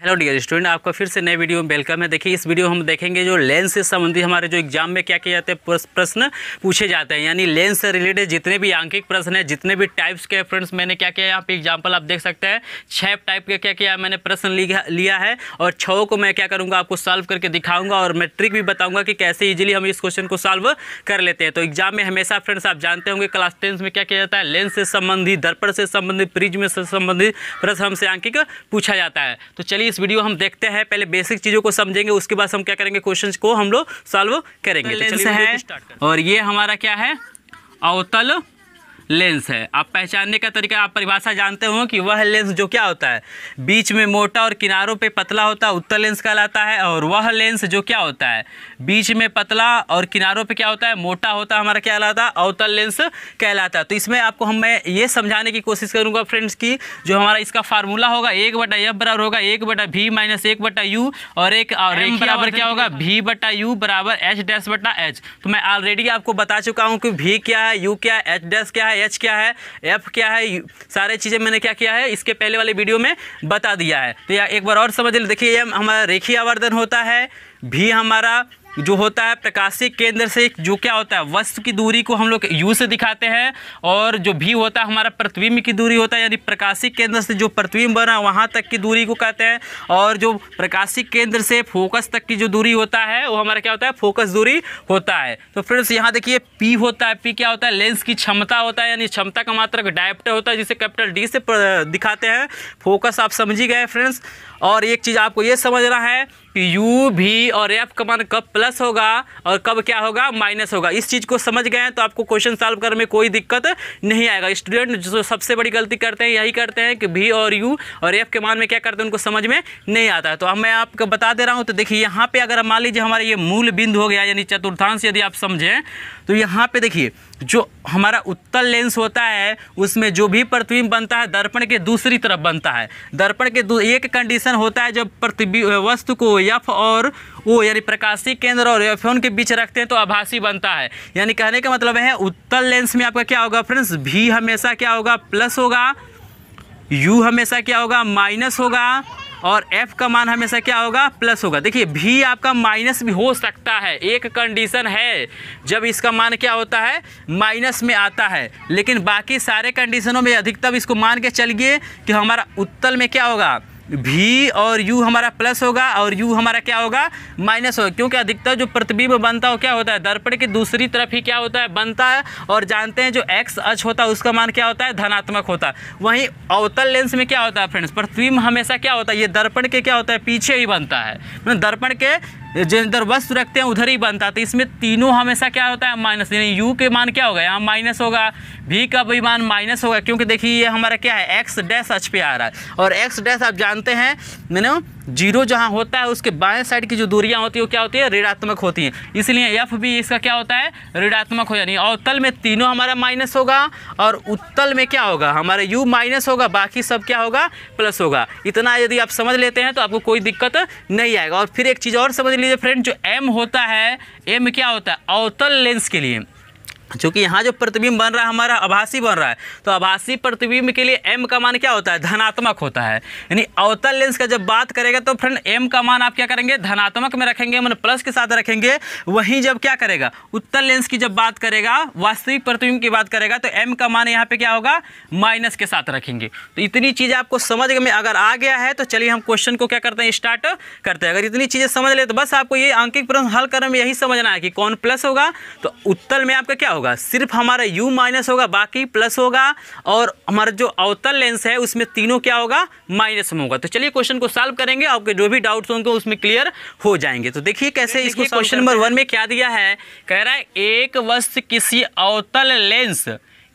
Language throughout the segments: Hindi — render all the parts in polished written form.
हेलो डियर स्टूडेंट, आपका फिर से नए वीडियो में वेलकम है। देखिए, इस वीडियो हम देखेंगे जो लेंस से संबंधित हमारे जो एग्जाम में क्या किए जाते हैं प्रश्न पूछे जाते हैं, यानी लेंस से रिलेटेड जितने भी आंकिक प्रश्न है, जितने भी टाइप्स के फ्रेंड्स मैंने क्या किया यहाँ पे एग्जाम्पल आप देख सकते हैं। 6 टाइप के क्या किया मैंने प्रश्न लिया है और 6 को मैं क्या करूँगा आपको सॉल्व करके दिखाऊँगा और मैं ट्रिक भी बताऊँगा कि कैसे ईजिली हम इस क्वेश्चन को सॉल्व कर लेते हैं। तो एग्जाम में हमेशा फ्रेंड्स आप जानते होंगे क्लास 10 में क्या किया जाता है, लेंस से संबंधित, दर्पण से संबंधित, प्रिज्म से संबंधित प्रश्न हमसे आंकिक पूछा जाता है। तो चलिए इस वीडियो हम देखते हैं। पहले बेसिक चीजों को समझेंगे, उसके बाद हम क्या करेंगे, क्वेश्चंस को हम लोग सॉल्व करेंगे। तो लेंस है और ये हमारा क्या है, अवतल लेंस है। आप पहचानने का तरीका, आप परिभाषा जानते हो कि वह लेंस जो क्या होता है, बीच में मोटा और किनारों पे पतला होता है, उत्तल लेंस कहलाता है। और वह लेंस जो क्या होता है, बीच में पतला और किनारों पे क्या होता है, मोटा होता है, हमारा क्या कहलाता है, अवतल लेंस कहलाता है। तो इसमें आपको मैं ये समझाने की कोशिश करूँगा फ्रेंड्स की जो हमारा इसका फार्मूला होगा 1/f बराबर होगा 1/v माइनस 1/u और एक m बराबर क्या होगा v/u बराबर h'/h। तो मैं ऑलरेडी आपको बता चुका हूँ कि v क्या है, u क्या है, h' क्या है, एच क्या है, एफ क्या है, सारे चीज़ें मैंने क्या किया है इसके पहले वाले वीडियो में बता दिया है। तो या एक बार और समझ लीजिए। देखिए, ये हमारा रेखीय आवर्धन होता है, भी हमारा जो होता है प्रकाशीय केंद्र से जो क्या होता है वस्तु की दूरी को हम लोग यू से दिखाते हैं, और जो भी होता है हमारा प्रतिबिंब की दूरी होता है, यानी प्रकाशीय केंद्र से जो प्रतिबिंब बना वहाँ तक की दूरी को कहते हैं। और जो प्रकाशीय केंद्र से फोकस तक की जो दूरी होता है वो हमारा क्या होता है, फोकस दूरी होता है। तो फ्रेंड्स यहाँ देखिए पी होता है, पी क्या होता है, लेंस की क्षमता होता है, यानी क्षमता का मात्रक डायोप्टर होता है जिसे कैपिटल डी से दिखाते हैं। फोकस आप समझ ही गए फ्रेंड्स। और एक चीज़ आपको ये समझना है कि यू भी और एफ का मान कब प्लस होगा और कब क्या होगा, माइनस होगा। इस चीज़ को समझ गए हैं तो आपको क्वेश्चन सॉल्व करने में कोई दिक्कत नहीं आएगा। स्टूडेंट जो सबसे बड़ी गलती करते हैं यही करते हैं कि भी और यू और एफ के मान में क्या करते हैं उनको समझ में नहीं आता है। तो अब मैं आपको बता दे रहा हूँ। तो देखिए यहाँ पे अगर मान लीजिए हमारा ये मूल बिंदु हो गया, यानी चतुर्थांश यदि आप समझें तो यहाँ पे देखिए जो हमारा उत्तल लेंस होता है उसमें जो भी प्रतिबिंब बनता है दर्पण के दूसरी तरफ बनता है। दर्पण के एक कंडीशन होता है जब प्रतिबिंब वस्तु को एफ और ओ यानी प्रकाशीय केंद्र और एफ1 के बीच रखते हैं तो आभासी बनता है। यानी कहने का मतलब है उत्तल लेंस में आपका क्या होगा फ्रेंड्स, भी हमेशा क्या होगा, प्लस होगा, यू हमेशा क्या होगा, माइनस होगा, और f का मान हमेशा क्या होगा, प्लस होगा। देखिए भी आपका माइनस भी हो सकता है, एक कंडीशन है जब इसका मान क्या होता है, माइनस में आता है, लेकिन बाकी सारे कंडीशनों में अधिकतम इसको मान के चलिए कि हमारा उत्तल में क्या होगा, भी और यू हमारा प्लस होगा और यू हमारा क्या होगा, माइनस होगा। क्योंकि अधिकतर जो प्रतिबिंब बनता है वो क्या होता है, दर्पण की दूसरी तरफ ही क्या होता है, बनता है। और जानते हैं जो एक्स अक्ष होता है उसका मान क्या होता है, धनात्मक होता है। वहीं अवतल लेंस में क्या होता है फ्रेंड्स, प्रतिबिंब हमेशा क्या होता है, ये दर्पण के क्या होता है, पीछे ही बनता है, मतलब दर्पण के जिधर वस्तु रखते हैं उधर ही बनता है। तो इसमें तीनों हमेशा क्या होता है, माइनस, यानी यू के मान क्या होगा, यहाँ माइनस होगा, भी का भी मान माइनस होगा, क्योंकि देखिए ये हमारा क्या है, एक्स डैश अक्ष पे आ रहा है। और एक्स डैश आप जानते हैं मैंने जीरो जहाँ होता है उसके बाएं साइड की जो दूरियां होती है वो क्या होती है, ऋणात्मक होती हैं। इसलिए एफ भी इसका क्या होता है, ऋणात्मक हो, यानी अवतल में तीनों हमारा माइनस होगा और उत्तल में क्या होगा, हमारा यू माइनस होगा, बाकी सब क्या होगा, प्लस होगा। इतना यदि आप समझ लेते हैं तो आपको कोई दिक्कत नहीं आएगा। और फिर एक चीज़ और समझ लीजिए फ्रेंड, जो एम होता है, एम क्या होता है, अवतल लेंस के लिए, क्योंकि यहाँ जो प्रतिबिंब बन रहा है हमारा आभासी बन रहा है, तो आभासी प्रतिबिंब के लिए m का मान क्या होता है, धनात्मक होता है। यानी अवतल लेंस का जब बात करेगा तो फ्रेंड m का मान आप क्या करेंगे, धनात्मक में रखेंगे, मतलब प्लस के साथ रखेंगे। वहीं जब क्या करेगा, उत्तल लेंस की जब बात करेगा, वास्तविक प्रतिबिंब की बात करेगा, तो m का मान यहाँ पे क्या होगा, माइनस के साथ रखेंगे। तो इतनी चीज़ें आपको समझ में अगर आ गया है तो चलिए हम क्वेश्चन को क्या करते हैं, स्टार्ट करते हैं। अगर इतनी चीज़ें समझ ले तो बस आपको ये आंकिक प्रश्न हल करने में यही समझना है कि कौन प्लस होगा। तो उत्तल में आपका क्या होगा, सिर्फ हमारा u माइनस होगा, बाकी प्लस होगा। और हमारा जो अवतल लेंस है उसमें तीनों क्या होगा, माइनस में होगा। तो चलिए क्वेश्चन को सॉल्व करेंगे, आपके जो भी डाउट्स होंगे उसमें क्लियर हो जाएंगे। तो देखिए कैसे इसको, क्वेश्चन नंबर 1 में क्या दिया है, कह रहा है एक वस्तु किसी अवतल लेंस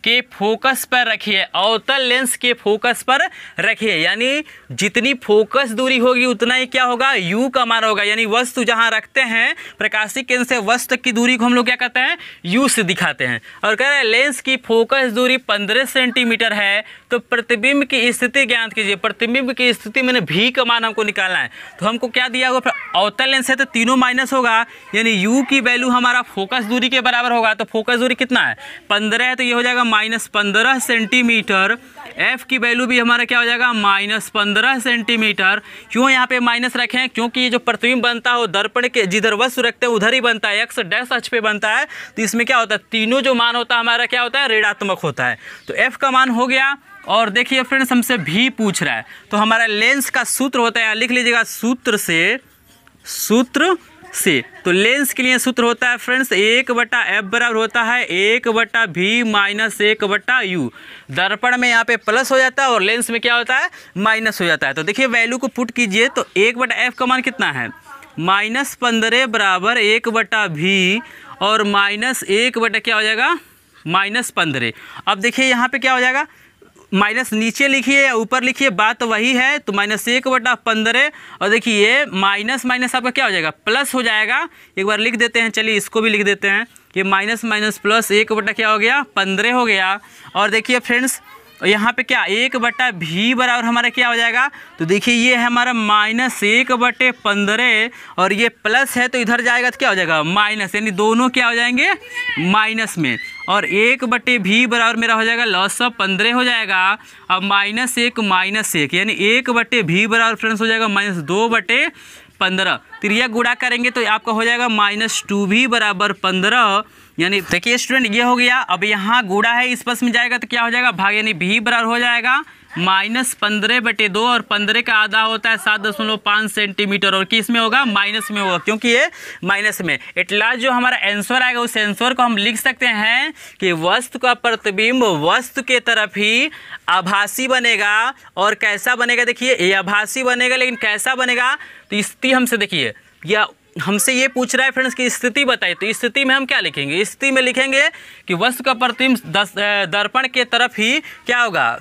के फोकस पर रखिए, अवतल लेंस के फोकस पर रखिए, यानी जितनी फोकस दूरी होगी उतना ही क्या होगा, u का मान होगा। यानी वस्तु जहां रखते हैं प्रकाशीय केंद्र से वस्तु की दूरी को हम लोग क्या कहते हैं, u से दिखाते हैं। और कह रहे हैं लेंस की फोकस दूरी 15 सेंटीमीटर है, तो प्रतिबिंब की स्थिति ज्ञात कीजिए। प्रतिबिंब की स्थिति मैंने v का मान हमको निकालना है, तो हमको क्या दिया होगा, अवतल लेंस है तो तीनों माइनस होगा, यानी u की वैल्यू हमारा फोकस दूरी के बराबर होगा। तो फोकस दूरी कितना है, 15 है, तो ये हो जाएगा -15 सेंटीमीटर, एफ की वैल्यू भी हमारा क्या हो जाएगा -15 सेंटीमीटर। क्यों यहाँ पे माइनस रखें? क्योंकि ये जो प्रतिबिंब बनता है वो दर्पण के जिधर वस्तु रखते हैं उधर ही बनता है, एक्स डैश अक्ष पे बनता है। तो इसमें क्या होता है, तीनों जो मान होता है हमारा क्या होता है, ऋणात्मक होता है। तो एफ का मान हो गया। और देखिए फ्रेंड्स हमसे भी पूछ रहा है, तो हमारा लेंस का सूत्र होता है, लिख लीजिएगा सूत्र से। तो लेंस के लिए सूत्र होता है फ्रेंड्स 1/f बराबर होता है 1/v माइनस 1/u। दर्पण में यहाँ पे प्लस हो जाता है और लेंस में क्या होता है, माइनस हो जाता है। तो देखिए वैल्यू को पुट कीजिए, तो 1/f का मान कितना है, -15 बराबर 1/v और -1 क्या हो जाएगा, -15। अब देखिए यहाँ पे क्या हो जाएगा, माइनस नीचे लिखिए या ऊपर लिखिए, बात तो वही है। तो -1/15 और देखिए माइनस माइनस आपका क्या हो जाएगा, प्लस हो जाएगा। एक बार लिख देते हैं, चलिए इसको भी लिख देते हैं, ये माइनस माइनस प्लस 1 क्या हो गया, 15 हो गया। और देखिए फ्रेंड्स यहाँ पे क्या 1/v बराबर हमारा क्या हो जाएगा, तो देखिए ये है हमारा -1/15 और ये प्लस है तो इधर जाएगा तो क्या हो जाएगा माइनस, यानी दोनों क्या हो जाएंगे माइनस में। और 1/v बराबर मेरा हो जाएगा लॉस ऑफ 15 हो जाएगा। अब -1 यानी 1/v बराबर फ्रेंड्स हो जाएगा -2/15। त्रिया गुणा करेंगे तो आपका हो जाएगा -2v बराबर 15। यानी देखिए स्टूडेंट ये हो गया। अब यहाँ गुणा है इस पक्ष में जाएगा तो क्या हो जाएगा भाग, यानी v बराबर हो जाएगा -15/2 और 15 का आधा होता है 7.5 सेंटीमीटर और किस में होगा, माइनस में होगा, क्योंकि ये माइनस में। एट लास्ट जो हमारा आंसर आएगा उस आंसर को हम लिख सकते हैं कि वस्तु का प्रतिबिंब वस्तु के तरफ ही आभासी बनेगा। और कैसा बनेगा, देखिए ये आभासी बनेगा, लेकिन कैसा बनेगा, तो स्थिति हमसे देखिए या हमसे ये पूछ रहा है फ्रेंड्स कि स्थिति बताइए। तो इस स्थिति में हम क्या लिखेंगे, स्थिति में लिखेंगे कि वस्तु का प्रतिबिंब दर्पण के तरफ ही क्या होगा।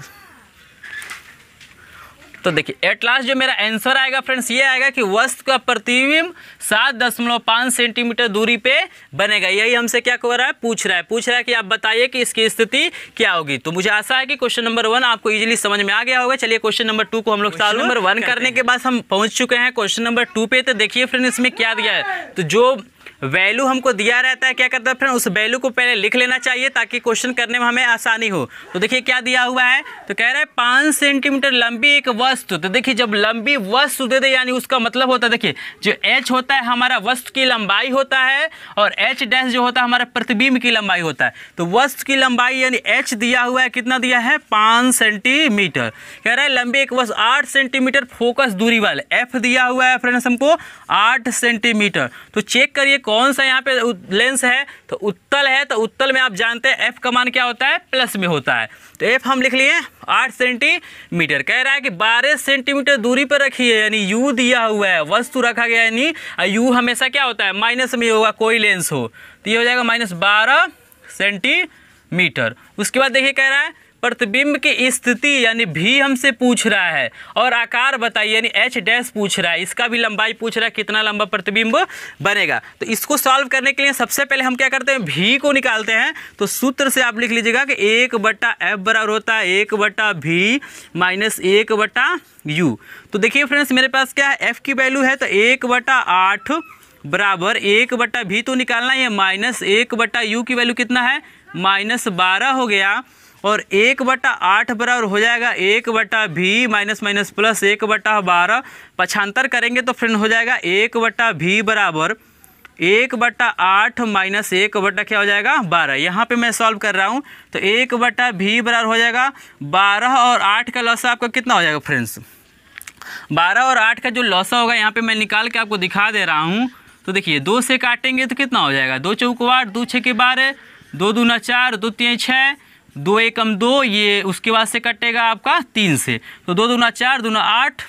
तो देखिए एट लास्ट जो मेरा आंसर आएगा फ्रेंड्स ये आएगा कि वस्तु का प्रतिबिंब 7.5 सेंटीमीटर दूरी पे बनेगा। यही हमसे क्या कर रहा है, पूछ रहा है कि आप बताइए कि इसकी स्थिति क्या होगी। तो मुझे आशा है कि क्वेश्चन नंबर 1 आपको इजीली समझ में आ गया होगा। चलिए क्वेश्चन नंबर 2 को हम लोग सॉल्व नंबर 1 करने के बाद हम पहुंच चुके हैं क्वेश्चन नंबर 2 पे। तो देखिए फ्रेंड्स इसमें क्या दिया है, तो जो वैल्यू हमको दिया रहता है क्या करता है फ्रेंड, उस वैल्यू को पहले लिख लेना चाहिए ताकि क्वेश्चन करने में हमें आसानी हो। तो देखिए क्या दिया हुआ है, तो कह रहा है 5 सेंटीमीटर लंबी एक वस्तु। तो देखिए जब लंबी वस्तु दे दे यानी उसका मतलब होता है, देखिए जो h होता है हमारा वस्तु की लंबाई होता है और h डैश जो होता है हमारा प्रतिबिंब की लंबाई होता है। तो वस्तु की लंबाई यानी h दिया हुआ है, कितना दिया है 5 सेंटीमीटर। कह रहा है लंबी एक वस्तु 8 सेंटीमीटर फोकस दूरी वाले, f दिया हुआ है फ्रेंड्स हमको 8 सेंटीमीटर। तो चेक करिए कौन सा यहाँ पे लेंस है, तो उत्तल है। तो उत्तल में आप जानते हैं f का मान क्या होता है, प्लस में होता है। तो f हम लिख लिए 8 सेंटीमीटर। कह रहा है कि 12 सेंटीमीटर दूरी पर रखिए, यानी u दिया हुआ है, वस्तु रखा गया यानी u हमेशा क्या होता है माइनस में होगा, कोई लेंस हो तो ये हो जाएगा -12 सेंटीमीटर। उसके बाद देखिए कह रहा है प्रतिबिंब की स्थिति यानी भी हमसे पूछ रहा है और आकार बताइए यानी h डैश पूछ रहा है, इसका भी लंबाई पूछ रहा है, कितना लंबा प्रतिबिंब बनेगा। तो इसको सॉल्व करने के लिए सबसे पहले हम क्या करते हैं, v को निकालते हैं। तो सूत्र से आप लिख लीजिएगा कि 1/f बराबर होता है 1/v माइनस 1/u। तो देखिए फ्रेंड्स मेरे पास क्या है, f की वैल्यू है तो 1/8 बराबर 1/v तो निकालना है, माइनस 1/u की वैल्यू कितना है -12 हो गया। और 1/8 बराबर हो जाएगा 1/v माइनस माइनस प्लस 1/12। पक्षांतर करेंगे तो फ्रेंड हो जाएगा 1/v बराबर 1/8 माइनस 1/ क्या हो जाएगा 12। यहाँ पे मैं सॉल्व कर रहा हूँ तो 1/v बराबर हो जाएगा 12 और 8 का लॉस आपका कितना हो जाएगा फ्रेंड्स, 12 और 8 का जो लॉस होगा यहाँ पे मैं निकाल के आपको दिखा दे रहा हूँ। तो देखिए 2 से काटेंगे तो कितना हो जाएगा, 2 चौक 8, 2 6 12, 2 दूना 4, 2 3 6, 2 एकम 2, ये उसके बाद से कटेगा आपका 3 से। तो 2 दूना 4, दूना 8,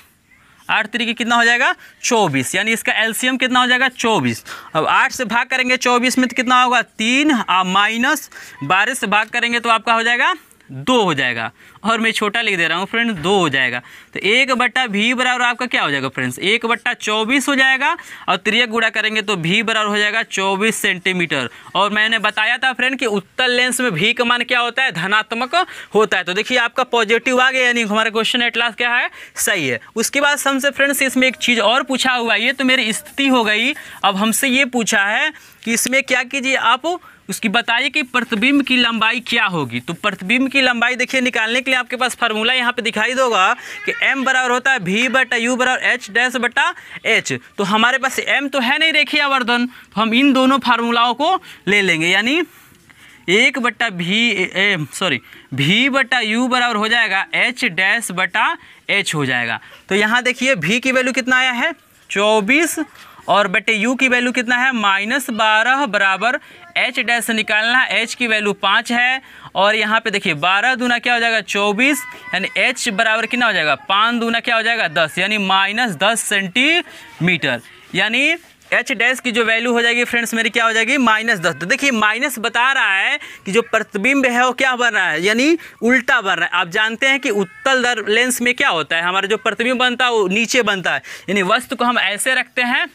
8 तरीके कितना हो जाएगा 24, यानी इसका एलसीएम कितना हो जाएगा 24। अब 8 से भाग करेंगे 24 में तो कितना होगा 3, माइनस 12 से भाग करेंगे तो आपका हो जाएगा 2 हो जाएगा, और मैं छोटा लिख दे रहा हूँ फ्रेंड्स 2 हो जाएगा। तो 1/v बराबर आपका क्या हो जाएगा फ्रेंड्स 1/24 हो जाएगा, और त्रिज्या गुणा करेंगे तो v बराबर हो जाएगा 24 सेंटीमीटर। और मैंने बताया था फ्रेंड कि उत्तल लेंस में v का मान क्या होता है, धनात्मक होता है। तो देखिए आपका पॉजिटिव आ गया, यानी हमारा क्वेश्चन एट लास्ट क्या है, सही है। उसके बाद हमसे फ्रेंड्स इसमें एक चीज़ और पूछा हुआ है, ये तो मेरी स्थिति हो गई। अब हमसे ये पूछा है कि इसमें क्या कीजिए आप उसकी बताइए कि प्रतिबिंब की लंबाई क्या होगी। तो प्रतिबिंब की लंबाई देखिए निकालने के लिए आपके पास फार्मूला यहाँ पे दिखाई देगा कि m बराबर होता है v बटा u बराबर h डैश बटा h। तो हमारे पास m तो है नहीं रेखीय आवर्धन, तो हम इन दोनों फार्मूलाओं को ले लेंगे, यानी v बटा u बराबर हो जाएगा h डैश बटा h हो जाएगा। तो यहाँ देखिए v की वैल्यू कितना आया है 24 और बटे u की वैल्यू कितना है -12 बराबर h डैश निकालना, h की वैल्यू 5 है और यहाँ पे देखिए 12 दूना क्या हो जाएगा 24, यानी h बराबर कितना हो जाएगा 5 दूना क्या हो जाएगा 10, यानी -10 सेंटीमीटर। यानी h डैश की जो वैल्यू हो जाएगी फ्रेंड्स मेरी क्या हो जाएगी -10। तो देखिए माइनस बता रहा है कि जो प्रतिबिंब है वो क्या बन रहा है, यानी उल्टा बन रहा है। आप जानते हैं कि उत्तल दर लेंस में क्या होता है, हमारा जो प्रतिबिंब बनता है वो नीचे बनता है, यानी वस्तु को हम ऐसे रखते हैं,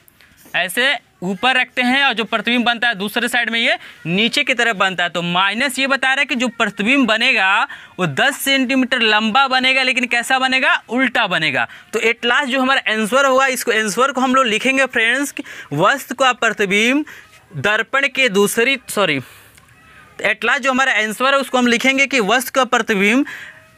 ऐसे ऊपर रखते हैं और जो प्रतिबिंब बनता है दूसरे साइड में ये नीचे की तरफ बनता है। तो माइनस ये बता रहा है कि जो प्रतिबिंब बनेगा वो 10 सेंटीमीटर लंबा बनेगा, लेकिन कैसा बनेगा, उल्टा बनेगा। तो एट लास्ट जो हमारा आंसर होगा, इसको आंसर को हम लोग लिखेंगे फ्रेंड्स, वस्तु का प्रतिबिंब दर्पण के दूसरी एट लास्ट जो हमारा आंसर है उसको हम लिखेंगे कि वस्तु का प्रतिबिंब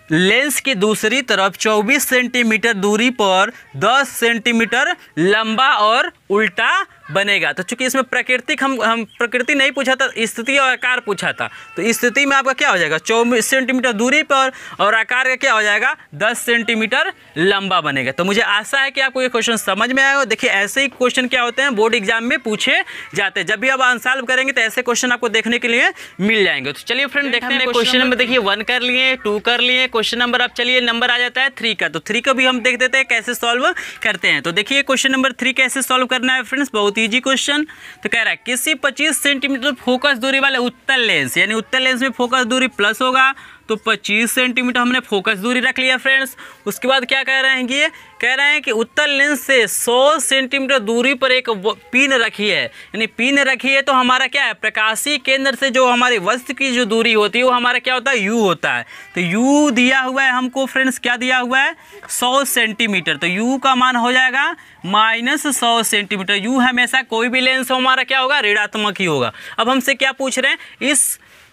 लेंस की दूसरी तरफ 24 सेंटीमीटर दूरी पर 10 सेंटीमीटर लंबा और उल्टा बनेगा। तो चूंकि इसमें प्राकृतिक हम प्रकृति नहीं पूछा था, स्थिति और आकार पूछा था, तो स्थिति में आपका क्या हो जाएगा 24 सेंटीमीटर दूरी पर और आकार का क्या हो जाएगा 10 सेंटीमीटर लंबा बनेगा। तो मुझे आशा है कि आपको ये क्वेश्चन समझ में आएगा। देखिए ऐसे ही क्वेश्चन क्या होते हैं बोर्ड एग्जाम में पूछे जाते हैं, जब भी आप आंसर सॉल्व करेंगे तो ऐसे क्वेश्चन आपको देखने के लिए मिल जाएंगे। तो चलिए फ्रेंड देखते हैं क्वेश्चन नंबर, देखिए 1 कर लिए, 2 कर लिए, क्वेश्चन नंबर अब चलिए नंबर आ जाता है 3 का। तो 3 को भी हम देख देते हैं कैसे सॉल्व करते हैं। तो देखिए क्वेश्चन नंबर 3 कैसे सॉल्व करना है फ्रेंड्स, बहुत ईजी क्वेश्चन। तो कह रहा है किसी 25 सेंटीमीटर फोकस दूरी वाले उत्तल लेंस, यानी उत्तल लेंस में फोकस दूरी प्लस होगा, तो 25 सेंटीमीटर हमने फोकस दूरी रख लिया फ्रेंड्स। उसके बाद क्या कह रहे हैं कि ये कह रहे हैं कि उत्तल लेंस से 100 सेंटीमीटर दूरी पर एक पिन रखी है, यानी पिन रखी है, तो हमारा क्या है प्रकाशीय केंद्र से जो हमारी वस्तु की जो दूरी होती है वो हमारा क्या होता है u होता है। तो u दिया हुआ है हमको फ्रेंड्स, क्या दिया हुआ है 100 सेंटीमीटर, तो u का मान हो जाएगा -100 सेंटीमीटर। u हमेशा कोई भी लेंस हो हमारा क्या होगा ऋणात्मक ही होगा। अब हमसे क्या पूछ रहे हैं,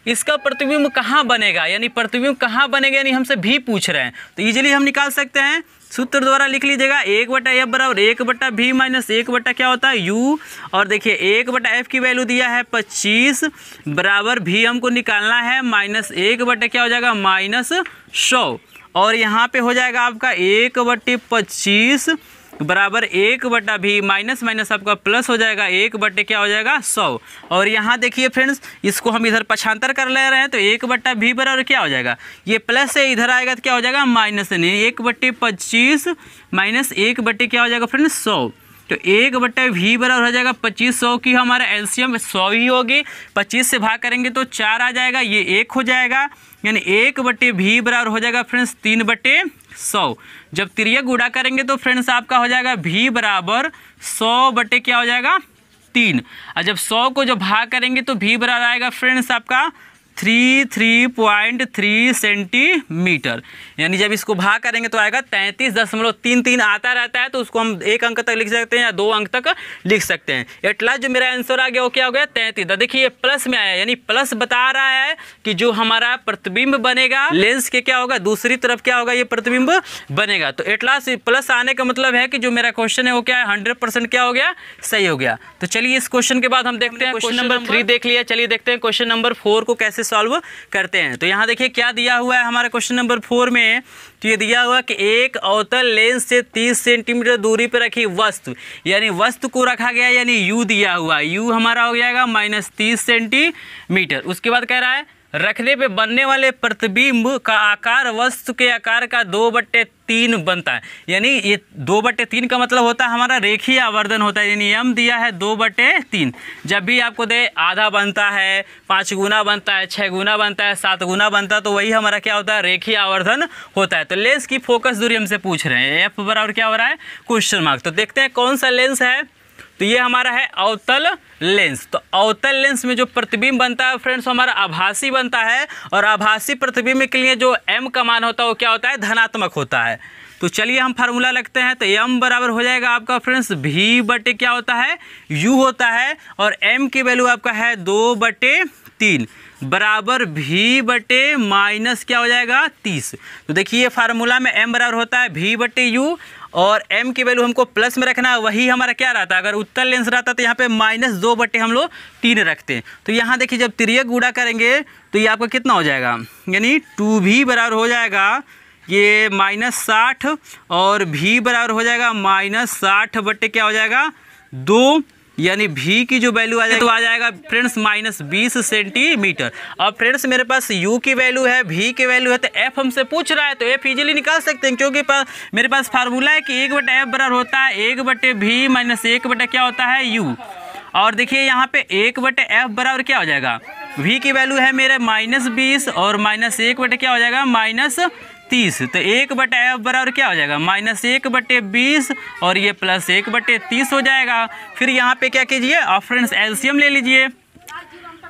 इसका प्रतिबिंब कहाँ बनेगा, यानी प्रतिबिंब कहाँ बनेगा, यानी हमसे भी पूछ रहे हैं। तो इजीली हम निकाल सकते हैं, सूत्र द्वारा लिख लीजिएगा 1/f बराबर 1/v माइनस 1/ क्या होता है u, और देखिए 1/f की वैल्यू दिया है 25 बराबर v हमको निकालना है -1/ क्या हो जाएगा -100, और यहाँ पे हो जाएगा आपका 1/25 बराबर 1/v माइनस माइनस आपका प्लस हो जाएगा 1/ क्या हो जाएगा 100। और यहाँ देखिए फ्रेंड्स इसको हम इधर पक्षांतर कर ले रहे हैं, तो 1/v बराबर क्या हो जाएगा, ये प्लस से इधर आएगा तो क्या हो जाएगा माइनस, नहीं 1/25 माइनस 1/ क्या हो जाएगा फ्रेंड्स 100। तो 1/v बराबर हो जाएगा 2500 की हमारा एलसीएम 100 ही होगी, 25 से भाग करेंगे तो 4 आ जाएगा, ये 1 हो जाएगा, यानी 1/v बराबर हो जाएगा फ्रेंड्स 3/100। जब तिर्यक गुणा करेंगे तो फ्रेंड्स आपका हो जाएगा v बराबर 100/ क्या हो जाएगा 3, और जब 100 को जब भाग करेंगे तो v बराबर आएगा फ्रेंड्स आपका 33.3 सेंटीमीटर, यानी जब इसको भाग करेंगे तो आएगा 33.33 आता रहता है, तो उसको हम 1 अंक तक लिख सकते हैं या 2 अंक तक लिख सकते हैं। एट लास्ट जो मेरा आंसर आ गया वो क्या हो गया 33। देखिए ये प्लस में आया, यानी प्लस बता रहा है कि जो हमारा प्रतिबिंब बनेगा लेंस के क्या होगा दूसरी तरफ क्या होगा ये प्रतिबिंब बनेगा। तो एट लास्ट प्लस आने का मतलब है कि जो मेरा क्वेश्चन है वो क्या है 100% क्या हो गया सही हो गया। तो चलिए इस क्वेश्चन के बाद हम देखते हैं क्वेश्चन नंबर 3 देख लिया, चलिए देखते हैं क्वेश्चन नंबर 4 को कैसे सॉल्व करते हैं। तो यहाँ देखिए क्या दिया हुआ है हमारे क्वेश्चन नंबर 4 में, तो ये दिया हुआ कि एक अवतल लेंस से 30 सेंटीमीटर दूरी पर रखी वस्तु, यानी वस्तु को रखा गया, यानी u दिया हुआ, u हमारा हो जाएगा -30 सेंटीमीटर। उसके बाद कह रहा है रखने पे बनने वाले प्रतिबिंब का आकार वस्तु के आकार का 2/3 बनता है, यानी ये 2/3 का मतलब होता है हमारा रेखीय आवर्धन होता है, यानी m दिया है 2/3। जब भी आपको दे आधा बनता है, 5 गुना बनता है, 6 गुना बनता है, 7 गुना बनता है, तो वही हमारा क्या होता है रेखीय आवर्धन होता है। तो लेंस की फोकस दूरी हमसे पूछ रहे हैं, f बराबर क्या हो रहा है क्वेश्चन मार्क। तो देखते हैं कौन सा लेंस है, तो ये हमारा है अवतल लेंस। तो अवतल लेंस में जो प्रतिबिंब बनता है फ्रेंड्स हमारा आभासी बनता है, और आभासी प्रतिबिंब के लिए जो m का मान होता है वो क्या होता है धनात्मक होता है। तो चलिए हम फार्मूला लगते हैं, तो m बराबर हो जाएगा आपका फ्रेंड्स v/क्या होता है u होता है, और m की वैल्यू आपका है 2/3 3 बराबर v बटे माइनस क्या हो जाएगा 30। तो देखिए फार्मूला में m बराबर होता है v बटे u और m की वैल्यू हमको प्लस में रखना है, वही हमारा क्या रहता है, अगर उत्तल लेंस रहता तो यहाँ पे -2 बटे हम लोग 3 रखते हैं। तो यहाँ देखिए जब तिर्यक गुणा करेंगे तो ये आपका कितना हो जाएगा, यानी 2v बराबर हो जाएगा ये -60 और v बराबर हो जाएगा -60 बटे क्या हो जाएगा 2, यानी v की जो वैल्यू आ जाएगा तो आ जाएगा फ्रेंड्स -20 सेंटीमीटर। अब फ्रेंड्स मेरे पास u की वैल्यू है, v की वैल्यू है, तो f हमसे पूछ रहा है तो f इजीली निकाल सकते हैं, क्योंकि मेरे पास फार्मूला है कि 1/f बराबर होता है 1/v माइनस 1 क्या होता है u। और देखिए यहाँ पे 1/f बराबर क्या हो जाएगा, v की वैल्यू है मेरे -20 और -1 क्या हो जाएगा -30। तो 1/f बराबर क्या हो जाएगा -1/20 और ये +1/30 हो जाएगा। फिर यहाँ पे क्या कीजिए आप फ्रेंड्स एलसीएम ले लीजिए,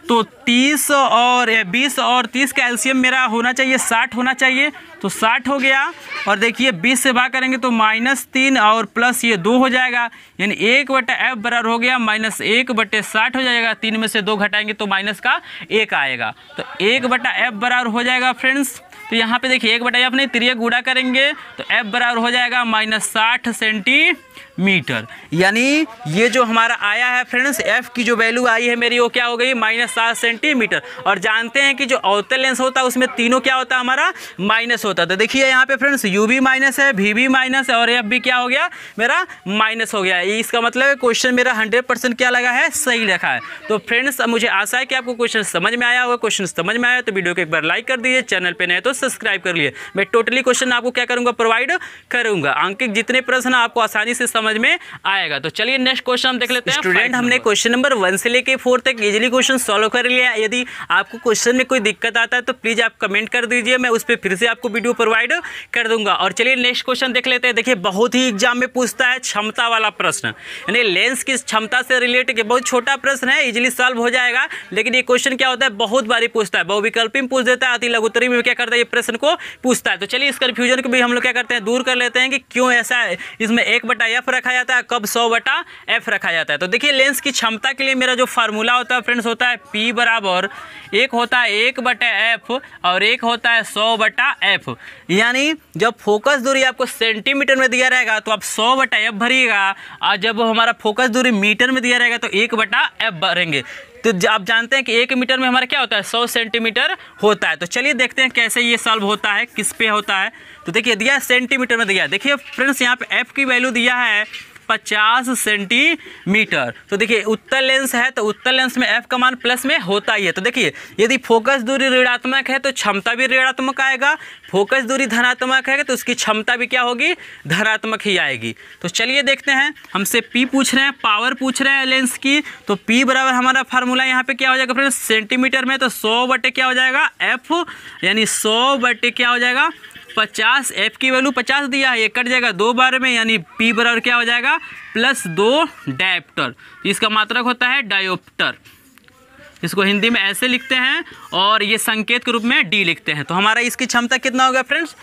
तो 30 और 20 और 30 का एलसीएम मेरा होना चाहिए 60 होना चाहिए, तो 60 हो गया। और देखिए 20 से भाग करेंगे तो -3 और प्लस ये 2 हो जाएगा, यानी 1/f बराबर हो गया -1/60 हो जाएगा। 3 में से 2 घटाएंगे तो माइनस का 1 आएगा, तो 1/f बराबर हो जाएगा फ्रेंड्स। तो यहाँ पे देखिए 1/f नहीं, तिर्यक गुणा करेंगे तो f बराबर हो जाएगा -60 सेंटीमीटर। यानी ये जो हमारा आया है फ्रेंड्स f की जो वैल्यू आई है मेरी वो क्या हो गई -60 सेंटीमीटर। और जानते हैं कि जो अवतल लेंस होता है उसमें तीनों क्या होता है हमारा माइनस होता है। तो देखिए यहाँ पे फ्रेंड्स u भी माइनस है, v भी माइनस है और f भी क्या हो गया मेरा माइनस हो गया। इसका मतलब है क्वेश्चन मेरा 100% क्या लगा है, सही रखा है। तो फ्रेंड्स मुझे आशा है कि आपको क्वेश्चन समझ में आया होगा। क्वेश्चन समझ में आया तो वीडियो को एक बार लाइक कर दीजिए, चैनल पे नए तो सब्सक्राइब कर लिए। मैं टोटली क्वेश्चन आपको क्या करूंगा, प्रोवाइड करूंगा। अंकित जितने प्रश्न आपको आसानी से समझ में आएगा। तो चलिए नेक्स्ट क्वेश्चन हम देख लेते हैं। स्टूडेंट हमने क्वेश्चन नंबर 1 से लेके 4 तक इजीली क्वेश्चन सॉल्व कर लिया। यदि आपको क्वेश्चन में कोई दिक्कत आता है तो प्लीज आप कमेंट कर दीजिए, मैं उस पर फिर से आपको वीडियो प्रोवाइड कर दूंगा। और चलिए नेक्स्ट क्वेश्चन देख लेते हैं। देखिए बहुत ही एग्जाम में पूछता है क्षमता वाला प्रश्न, यानी लेंस की क्षमता से रिलेटेड बहुत छोटा प्रश्न है, इजीली सॉल्व हो जाएगा। लेकिन ये क्वेश्चन क्या होता है बहुत बारी पूछता है, बहुविकल्पी में पूछ देता है, अति लघुत्तरी में क्या करता है ये प्रश्न को पूछता है। तो चलिए इस कंफ्यूजन को भी हम लोग क्या करते हैं दूर कर लेते हैं कि क्यों ऐसा है, इसमें 1/f रखा जाता है, कब 100/f रखा जाता है। तो देखिए लेंस की क्षमता के लिए मेरा जो फार्मूला होता है फ्रेंड्स होता है P बराबर एक होता है 1/f और एक होता है 100/f। यानी जब फोकस दूरी आपको सेंटीमीटर में दिया रहेगा तो आप 100/f भरिएगा, और जब हमारा फोकस दूरी मीटर में दिया रहेगा तो 1/f भरेंगे। तो आप जानते हैं कि 1 मीटर में हमारा क्या होता है 100 सेंटीमीटर होता है। तो चलिए देखते हैं कैसे ये सॉल्व होता है, किस पे होता है। तो देखिए दिया सेंटीमीटर में दिया, देखिए फ्रेंड्स यहाँ पे f की वैल्यू दिया है 50 सेंटीमीटर। तो देखिए उत्तल लेंस है तो उत्तल लेंस में f का मान प्लस में होता ही है। तो देखिए यदि फोकस दूरी ऋणात्मक है तो क्षमता भी ऋणात्मक आएगा, फोकस दूरी धनात्मक है तो उसकी क्षमता भी क्या होगी धनात्मक ही आएगी। तो चलिए देखते हैं, हमसे P पूछ रहे हैं, पावर पूछ रहे हैं लेंस की। तो P बराबर हमारा फार्मूला यहाँ पे क्या हो जाएगा फ्रेंड्स सेंटीमीटर में, तो 100 क्या हो जाएगा f, यानी 100 क्या हो जाएगा 50। f की वैल्यू 50 दिया है, ये कट जाएगा 2 बार में, यानी P बराबर क्या हो जाएगा +2 डायोप्टर। इसका मात्रक होता है डायोप्टर, इसको हिंदी में ऐसे लिखते हैं और ये संकेत के रूप में D लिखते हैं। तो हमारा इसकी क्षमता कितना होगा फ्रेंड्स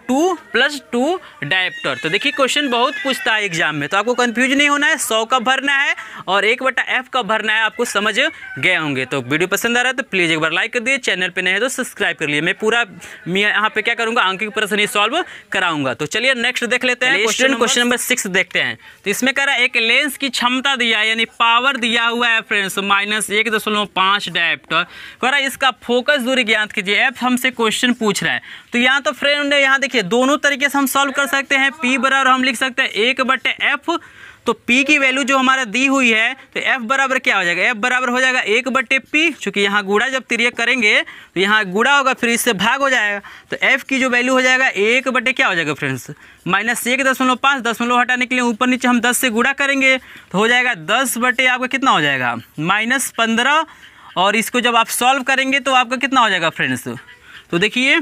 2 + 2 डायोप्टर। तो देखिए क्वेश्चन बहुत पूछता है एग्जाम में, तो आपको कंफ्यूज नहीं होना है, 100 कब भरना है और 1/f कब भरना है आपको समझ गए होंगे। तो वीडियो पसंद आ रहा है तो प्लीज़ एक बार लाइक कर दीजिए, चैनल पे नए हैं तो सब्सक्राइब कर लिए। मैं पूरा यहाँ पे क्या करूँगा अंकित प्रश्न ही सॉल्व कराऊंगा। तो चलिए नेक्स्ट देख लेते हैं क्वेश्चन नंबर 6 देखते हैं। तो इसमें कह रहा है एक लेंस की क्षमता दिया है, यानी पावर दिया हुआ है फ्रेंड्स -1.5 डायोप्टर। कह रहा है इसका फोकस दूरी ज्ञात कीजिए, f हमसे क्वेश्चन पूछ रहा है। तो यहाँ तो फ्रेंड यहाँ देखिए दोनों तरीके से हम सॉल्व कर सकते हैं। P बराबर हम लिख सकते हैं 1/f, तो P की वैल्यू जो हमारा दी हुई है तो F बराबर क्या हो जाएगा, F बराबर हो जाएगा 1/P, चूँकि यहाँ गुणा जब तिर्यक करेंगे तो यहाँ गुणा होगा फिर इससे भाग हो जाएगा। तो F की जो वैल्यू हो जाएगा 1/ क्या हो जाएगा फ्रेंड्स -1.5, दशमलव हटाने के लिए ऊपर नीचे हम 10 से गुणा करेंगे तो हो जाएगा 10/ आपका कितना हो जाएगा -15। और इसको जब आप सॉल्व करेंगे तो आपका कितना हो जाएगा फ्रेंड्स, तो देखिए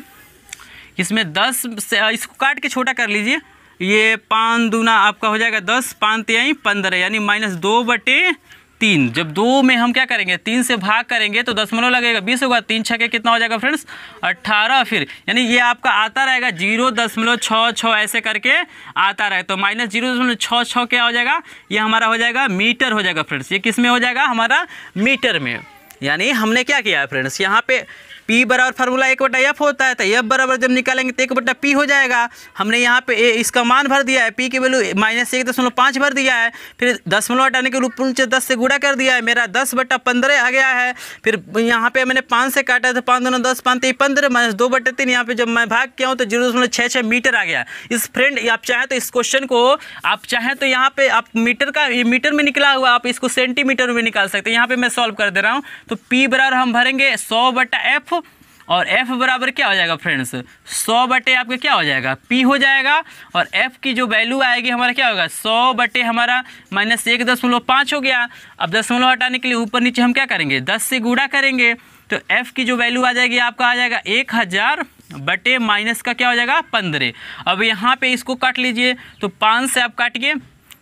इसमें 10 से इसको काट के छोटा कर लीजिए, ये 5 दूना आपका हो जाएगा 10, 5 तिहाई 15, यानी -2/3। जब 2 में हम क्या करेंगे 3 से भाग करेंगे तो दशमलव लगेगा 20 होगा, 3 छके कितना हो जाएगा फ्रेंड्स 18। फिर यानी ये आपका आता रहेगा 0.66 ऐसे करके आता रहेगा, तो -0.66 क्या हो जाएगा, ये हमारा हो जाएगा मीटर हो जाएगा फ्रेंड्स। ये किस में हो जाएगा हमारा मीटर में। यानी हमने क्या किया है फ्रेंड्स, यहाँ पे P बराबर फार्मूला 1/f होता है, तो F बराबर जब निकालेंगे तो 1/P हो जाएगा। हमने यहाँ पे इसका मान भर दिया है, P की वैल्यू -1.5 भर दिया है, फिर दशमलव हटाने के ऊपर नीचे 10 से गुणा कर दिया है, मेरा 10/15 आ गया है। फिर यहाँ पे मैंने 5 से काटा तो 5 दूना 10, 5 3 15 -2/3, यहाँ पे जब मैं भाग किया हूँ तो 0.66 मीटर आ गया। इस फ्रेंड आप चाहें तो इस क्वेश्चन को आप चाहें तो यहाँ पे आप मीटर का, ये मीटर में निकला हुआ, आप इसको सेंटीमीटर में निकाल सकते हैं। यहाँ पे मैं सॉल्व कर दे रहा हूँ। तो P बराबर हम भरेंगे 100/f, और F बराबर क्या हो जाएगा फ्रेंड्स, 100 आपका क्या हो जाएगा P हो जाएगा, और F की जो वैल्यू आएगी हमारा क्या होगा 100 हमारा -1.5 हो गया। अब दशमलव हटाने के लिए ऊपर नीचे हम क्या करेंगे 10 से गुणा करेंगे, तो F की जो वैल्यू आ जाएगी आपका आ जाएगा 1000 बटे माइनस का क्या हो जाएगा 15। अब यहाँ पे इसको काट लीजिए, तो 5 से आप काटिए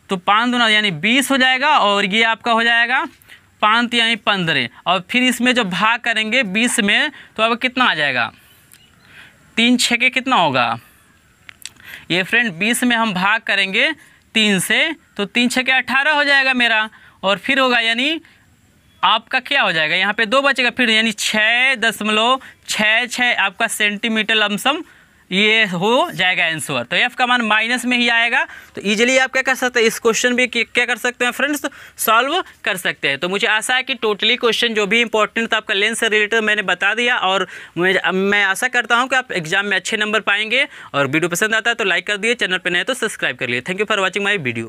तो 5 दूना यानी 20 हो जाएगा, और ये आपका हो जाएगा 5 यानी 15, और फिर इसमें जब भाग करेंगे 20 में तो अब कितना आ जाएगा 3 छके कितना होगा ये फ्रेंड, 20 में हम भाग करेंगे 3 से तो 3 छके 18 हो जाएगा मेरा, और फिर होगा यानी आपका क्या हो जाएगा यहाँ पे 2 बचेगा, फिर यानी 6.66 आपका सेंटीमीटर लमसम ये हो जाएगा आंसर। तो F का मान माइनस में ही आएगा। तो इजीली आप क्या कर सकते हैं, इस क्वेश्चन भी क्या कर सकते हैं फ्रेंड्स, सॉल्व कर सकते हैं। तो मुझे आशा है कि टोटली क्वेश्चन जो भी इंपॉर्टेंट था आपका लेंस से रिलेटेड मैंने बता दिया, और मैं आशा करता हूं कि आप एग्जाम में अच्छे नंबर पाएंगे। और वीडियो पसंद आता है तो लाइक कर दिए, चैनल पर नए तो सब्सक्राइब कर लिए। Thank you for watching my video.